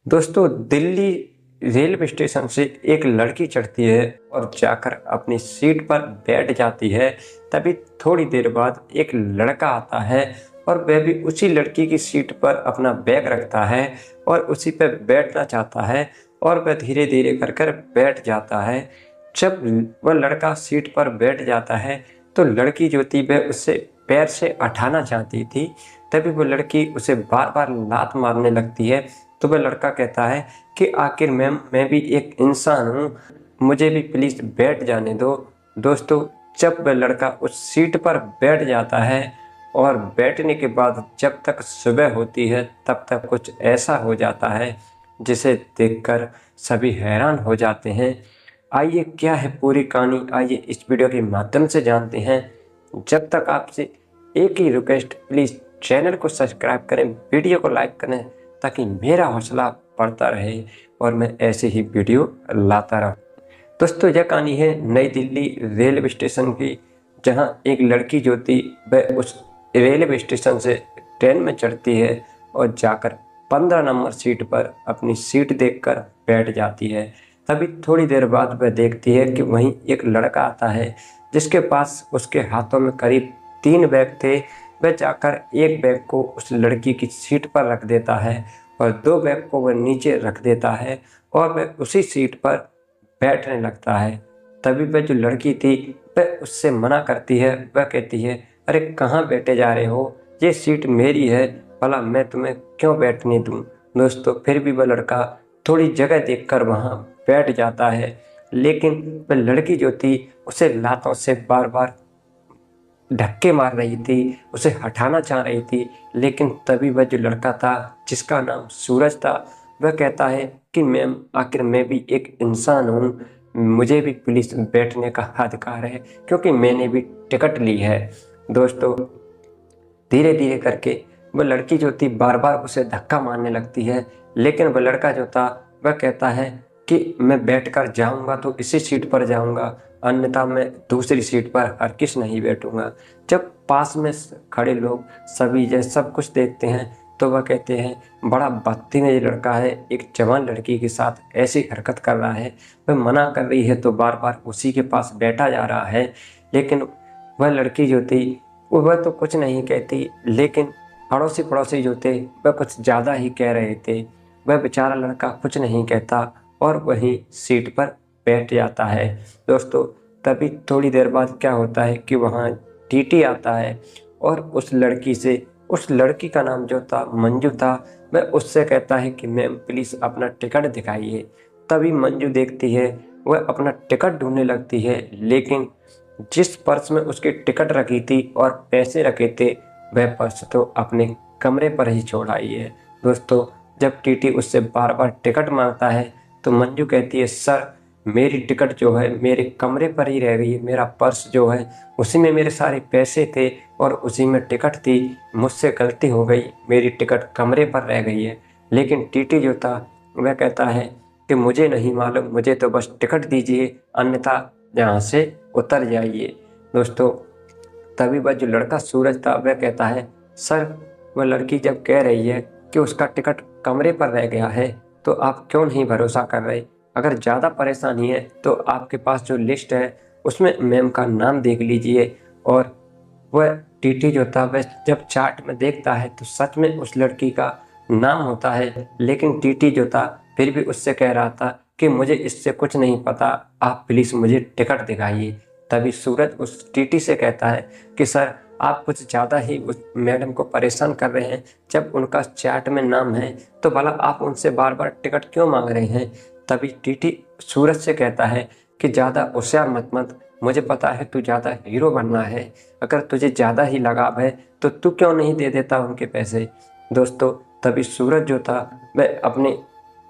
दोस्तों, Delhi railway station से एक लड़की चढ़ती है और जाकर अपनी सीट पर बैठ जाती है। तभी थोड़ी देर बाद एक लड़का आता है और वह भी उसी लड़की की सीट पर अपना बैग रखता है और उसी पर बैठना चाहता है और वह धीरे धीरे कर कर बैठ जाता है। जब वह लड़का सीट पर बैठ जाता है तो लड़की जो थी वह उससे पैर से हटाना चाहती थी। तभी वो लड़की उसे बार बार लात मारने लगती है। तो वह लड़का कहता है कि आखिर मैम, मैं भी एक इंसान हूँ, मुझे भी प्लीज़ बैठ जाने दो। दोस्तों, जब वह लड़का उस सीट पर बैठ जाता है और बैठने के बाद जब तक सुबह होती है तब तक कुछ ऐसा हो जाता है जिसे देखकर सभी हैरान हो जाते हैं। आइए, क्या है पूरी कहानी, आइए इस वीडियो के माध्यम से जानते हैं। जब तक आपसे एक ही रिक्वेस्ट, प्लीज़ चैनल को सब्सक्राइब करें, वीडियो को लाइक करें ताकि मेरा हौसला बढ़ता रहे और मैं ऐसे ही वीडियो लाता रहूं। दोस्तों, यह कहानी है नई दिल्ली रेलवे स्टेशन की, जहां एक लड़की जो थी वह उस रेलवे स्टेशन से ट्रेन में चढ़ती है और जाकर 15 नंबर सीट पर अपनी सीट देखकर बैठ जाती है। तभी थोड़ी देर बाद वह देखती है कि वहीं एक लड़का आता है जिसके पास उसके हाथों में करीब 3 बैग थे। वह जाकर एक बैग को उस लड़की की सीट पर रख देता है और 2 बैग को वह नीचे रख देता है और वह उसी सीट पर बैठने लगता है। तभी वह जो लड़की थी वह उससे मना करती है। वह कहती है, अरे कहाँ बैठे जा रहे हो, ये सीट मेरी है, भला मैं तुम्हें क्यों बैठने दूँ। दोस्तों, फिर भी वह लड़का थोड़ी जगह देखकर वहाँ बैठ जाता है, लेकिन वह लड़की जो थी उसे लातों से बार बार धक्के मार रही थी, उसे हटाना चाह रही थी। लेकिन तभी वह जो लड़का था जिसका नाम सूरज था, वह कहता है कि मैम, आखिर मैं भी एक इंसान हूँ, मुझे भी पुलिस बैठने का अधिकार है क्योंकि मैंने भी टिकट ली है। दोस्तों, धीरे धीरे करके वह लड़की जो थी बार बार उसे धक्का मारने लगती है, लेकिन वह लड़का जो था वह कहता है कि मैं बैठकर जाऊंगा तो इसी सीट पर जाऊंगा, अन्यथा मैं दूसरी सीट पर हरगिज़ नहीं बैठूंगा। जब पास में खड़े लोग सभी ये सब कुछ देखते हैं तो वह कहते हैं, बड़ा बदतमीज लड़का है, एक जवान लड़की के साथ ऐसी हरकत कर रहा है। वह मना कर रही है तो बार बार उसी के पास बैठा जा रहा है। लेकिन वह लड़की जो थी वह तो कुछ नहीं कहती, लेकिन अड़ोसी पड़ोसी जो थे वह कुछ ज़्यादा ही कह रहे थे। वह बेचारा लड़का कुछ नहीं कहता और वहीं सीट पर बैठ जाता है। दोस्तों, तभी थोड़ी देर बाद क्या होता है कि वहाँ टीटी आता है और उस लड़की का नाम जो था मंजू था, वह उससे कहता है कि मैम प्लीज़ अपना टिकट दिखाइए। तभी मंजू देखती है, वह अपना टिकट ढूंढने लगती है, लेकिन जिस पर्स में उसकी टिकट रखी थी और पैसे रखे थे वह पर्स तो अपने कमरे पर ही छोड़ आई है। दोस्तों, जब टीटी उससे बार बार टिकट मांगता है तो मंजू कहती है, सर मेरी टिकट जो है मेरे कमरे पर ही रह गई है, मेरा पर्स जो है उसी में मेरे सारे पैसे थे और उसी में टिकट थी, मुझसे गलती हो गई, मेरी टिकट कमरे पर रह गई है। लेकिन टीटी जो था वह कहता है कि मुझे नहीं मालूम, मुझे तो बस टिकट दीजिए, अन्यथा यहाँ से उतर जाइए। दोस्तों, तभी वह जो लड़का सूरज था वह कहता है, सर वह लड़की जब कह रही है कि उसका टिकट कमरे पर रह गया है तो आप क्यों नहीं भरोसा कर रहे। अगर ज़्यादा परेशानी है तो आपके पास जो लिस्ट है उसमें मैम का नाम देख लीजिए। और वह टीटी जो था वह जब चार्ट में देखता है तो सच में उस लड़की का नाम होता है, लेकिन टीटी जो था फिर भी उससे कह रहा था कि मुझे इससे कुछ नहीं पता, आप प्लीज़ मुझे टिकट दिखाइए। तभी सूरज उस टीटी से कहता है कि सर आप कुछ ज़्यादा ही उस मैडम को परेशान कर रहे हैं, जब उनका चार्ट में नाम है तो भला आप उनसे बार बार टिकट क्यों मांग रहे हैं। तभी टीटी सूरज से कहता है कि ज़्यादा होशियार मत, मुझे पता है तू ज़्यादा हीरो बनना है, अगर तुझे ज़्यादा ही लगाव है तो तू क्यों नहीं दे देता उनके पैसे। दोस्तों, तभी सूरज जो था वह अपने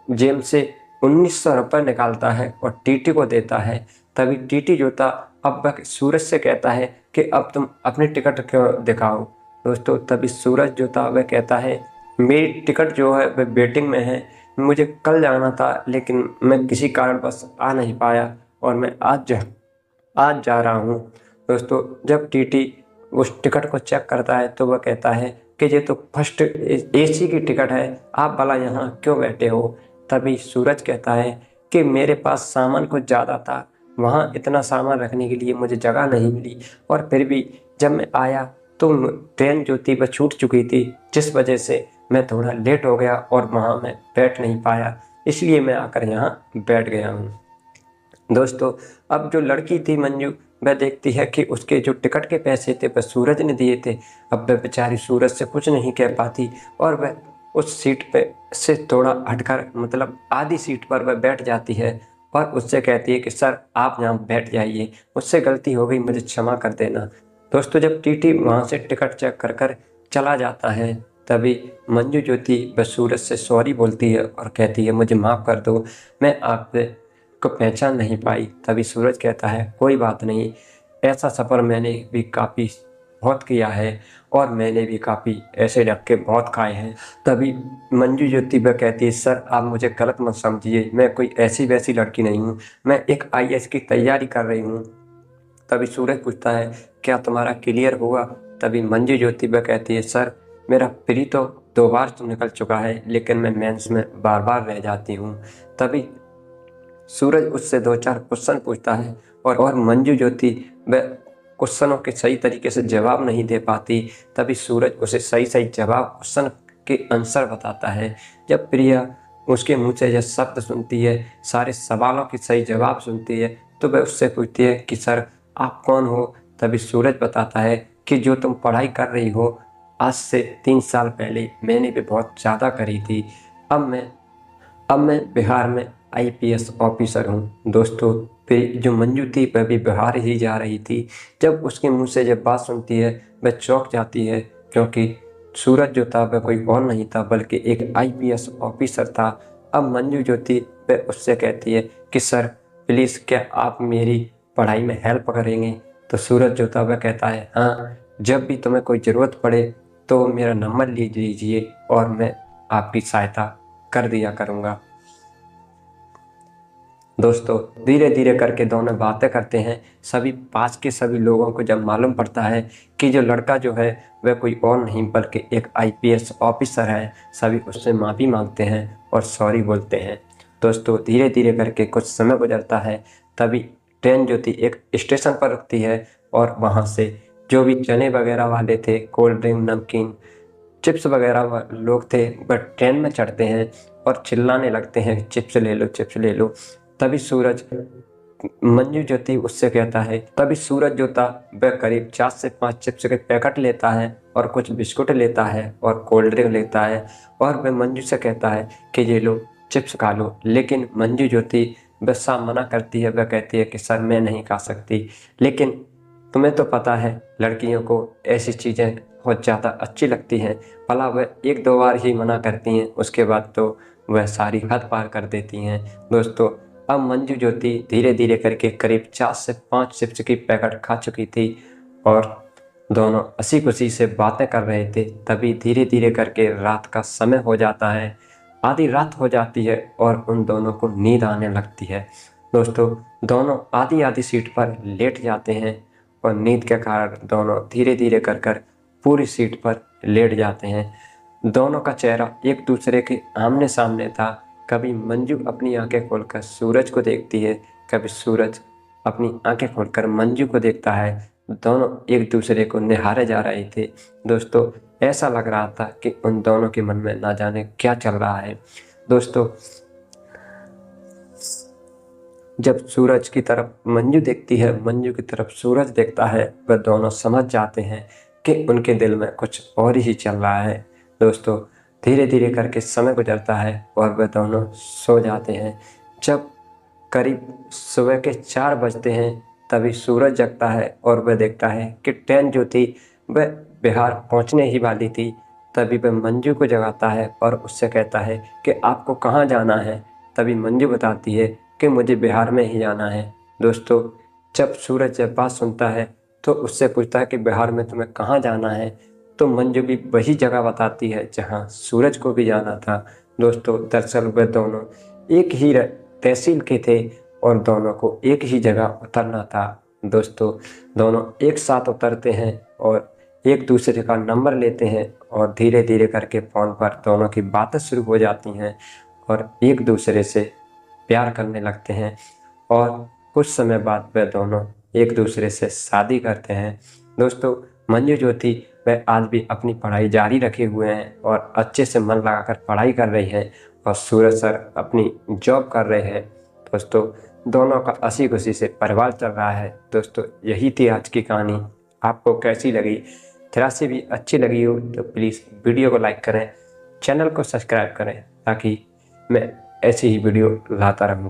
जेब से 1900 रुपये निकालता है और टीटी को देता है। तभी टीटी जो था अब वह सूरज से कहता है कि अब तुम अपनी टिकट क्यों दिखाओ। दोस्तों, तभी सूरज जो था वह कहता है, मेरी टिकट जो है वह वेटिंग में है, मुझे कल जाना था लेकिन मैं किसी कारणवश आ नहीं पाया और मैं आज जा रहा हूँ। दोस्तों, जब टीटी उस टिकट को चेक करता है तो वह कहता है, कि ये तो फर्स्ट AC की टिकट है, आप भला यहाँ क्यों बैठे हो। तभी सूरज कहता है कि मेरे पास सामान कुछ ज़्यादा था, वहाँ इतना सामान रखने के लिए मुझे जगह नहीं मिली, और फिर भी जब मैं आया तो ट्रेन जो थी वह छूट चुकी थी, जिस वजह से मैं थोड़ा लेट हो गया और वहाँ मैं बैठ नहीं पाया, इसलिए मैं आकर यहाँ बैठ गया हूँ। दोस्तों, अब जो लड़की थी मंजू, वह देखती है कि उसके जो टिकट के पैसे थे वह सूरज ने दिए थे। अब वह बेचारी सूरज से कुछ नहीं कह पाती और वह उस सीट पे से थोड़ा हटकर, मतलब आधी सीट पर वह बैठ जाती है और उससे कहती है कि सर आप यहाँ बैठ जाइए, मुझसे गलती हो गई, मुझे क्षमा कर देना। दोस्तों, जब टीटी वहाँ से टिकट चेक कर कर चला जाता है, तभी मंजू जो थी वह सूरज से सॉरी बोलती है और कहती है मुझे माफ़ कर दो, मैं आपसे को पहचान नहीं पाई। तभी सूरज कहता है कोई बात नहीं, ऐसा सफ़र मैंने भी काफ़ी बहुत किया है और मैंने भी काफ़ी ऐसे धक्के बहुत खाए हैं। तभी मंजू जो थी वह कहती है सर आप मुझे गलत मत समझिए, मैं कोई ऐसी वैसी लड़की नहीं हूँ, मैं एक IAS की तैयारी कर रही हूँ। तभी सूरज पूछता है क्या तुम्हारा क्लियर हुआ। तभी मंजू जो थी वह कहती है सर मेरा प्री तो 2 बार तो निकल चुका है, लेकिन मैं मेंस में बार बार रह जाती हूँ। तभी सूरज उससे 2-4 क्वेश्चन पूछता है और मंजू जो थी वह क्वेश्चनों के सही तरीके से जवाब नहीं दे पाती। तभी सूरज उसे सही सही जवाब, क्वेश्चन के आंसर बताता है। जब प्रिया उसके मुंह से यह शब्द सुनती है, सारे सवालों के सही जवाब सुनती है, तो वह उससे पूछती है कि सर आप कौन हो। तभी सूरज बताता है कि जो तुम पढ़ाई कर रही हो, आज से 3 साल पहले मैंने भी बहुत ज़्यादा करी थी। अब मैं बिहार में IPS ऑफिसर हूँ। दोस्तों, जो मंजू थी वह भी बिहार ही जा रही थी। जब उसके मुंह से जब बात सुनती है वह चौंक जाती है, क्योंकि सूरज जो था वह कोई और नहीं था बल्कि एक IPS ऑफिसर था। अब मंजू जो थी वह उससे कहती है कि सर प्लीज़ क्या आप मेरी पढ़ाई में हेल्प करेंगे। तो सूरज जो था वह कहता है हाँ, जब भी तुम्हें कोई ज़रूरत पड़े तो मेरा नंबर ले लीजिए और मैं आपकी सहायता कर दिया करूँगा। दोस्तों, धीरे धीरे करके दोनों बातें करते हैं। सभी पास के सभी लोगों को जब मालूम पड़ता है कि जो लड़का जो है वह कोई और नहीं बल्कि एक IPS ऑफिसर है, सभी उससे माफ़ी मांगते हैं और सॉरी बोलते हैं। दोस्तों, धीरे धीरे करके कुछ समय गुजरता है। तभी ट्रेन जो थी एक स्टेशन पर रुकती है और वहाँ से जो भी चने वगैरह वाले थे, कोल्ड ड्रिंक, नमकीन, चिप्स वगैरह लोग थे, वह ट्रेन में चढ़ते हैं और चिल्लाने लगते हैं चिप्स ले लो, चिप्स ले लो। तभी सूरज मंजू जो थी उससे कहता है, तभी सूरज जो था वह करीब 4 से 5 चिप्स के पैकेट लेता है और कुछ बिस्कुट लेता है और कोल्ड ड्रिंक लेता है और वह मंजू से कहता है कि ये लो चिप्स खा लो। लेकिन मंजू जो थी वह साफ मना करती है। वह कहती है कि सर मैं नहीं खा सकती, लेकिन तुम्हें तो पता है लड़कियों को ऐसी चीज़ें बहुत ज़्यादा अच्छी लगती हैं। भला वह 1-2 बार ही मना करती हैं, उसके बाद तो वह सारी हद पार कर देती हैं। दोस्तों, अब मंजू जो थी धीरे धीरे करके करीब 4 से 5 चिप्स की पैकेट खा चुकी थी और दोनों हंसी खुशी से बातें कर रहे थे। तभी धीरे धीरे करके रात का समय हो जाता है, आधी रात हो जाती है और उन दोनों को नींद आने लगती है। दोस्तों, दोनों आधी आधी सीट पर लेट जाते हैं और नींद के कारण दोनों धीरे धीरे कर कर पूरी सीट पर लेट जाते हैं। दोनों का चेहरा एक दूसरे के आमने सामने था। कभी मंजू अपनी आंखें खोलकर सूरज को देखती है, कभी सूरज अपनी आंखें खोलकर मंजू को देखता है। दोनों एक दूसरे को निहारे जा रहे थे। दोस्तों, ऐसा लग रहा था कि उन दोनों के मन में ना जाने क्या चल रहा है। दोस्तों, जब सूरज की तरफ मंजू देखती है, मंजू की तरफ सूरज देखता है, वह दोनों समझ जाते हैं कि उनके दिल में कुछ और ही चल रहा है। दोस्तों, धीरे धीरे करके समय गुजरता है और वह दोनों सो जाते हैं। जब करीब सुबह के 4 बजते हैं तभी सूरज जगता है और वह देखता है कि ट्रेन जो थी वह बिहार पहुंचने ही वाली थी। तभी वह मंजू को जगाता है और उससे कहता है कि आपको कहाँ जाना है। तभी मंजू बताती है कि मुझे बिहार में ही जाना है। दोस्तों, जब सूरज जब बात सुनता है तो उससे पूछता है कि बिहार में तुम्हें कहाँ जाना है, तो मंजू भी वही जगह बताती है जहाँ सूरज को भी जाना था। दोस्तों, दरअसल वे दोनों एक ही तहसील के थे और दोनों को एक ही जगह उतरना था। दोस्तों, दोनों एक साथ उतरते हैं और एक दूसरे का नंबर लेते हैं और धीरे धीरे करके फ़ोन पर दोनों की बातें शुरू हो जाती हैं और एक दूसरे से प्यार करने लगते हैं और कुछ समय बाद वे दोनों एक दूसरे से शादी करते हैं। दोस्तों, मंजू जो थी वह आज भी अपनी पढ़ाई जारी रखे हुए हैं और अच्छे से मन लगाकर पढ़ाई कर रही है और सूरज सर अपनी जॉब कर रहे हैं। दोस्तों, दोनों का हंसी खुशी से परिवार चल रहा है। दोस्तों, यही थी आज की कहानी। आपको कैसी लगी? जरा सी भी अच्छी लगी हो तो प्लीज़ वीडियो को लाइक करें, चैनल को सब्सक्राइब करें ताकि मैं ऐसी ही वीडियो लाता रहूं।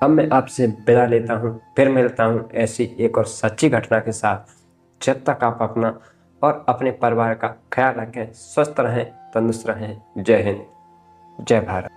अब मैं आपसे विदा लेता हूं, फिर मिलता हूं ऐसी एक और सच्ची घटना के साथ। जब तक आप अपना और अपने परिवार का ख्याल रखें, स्वस्थ रहें, तंदुरुस्त रहें। जय हिंद, जय भारत।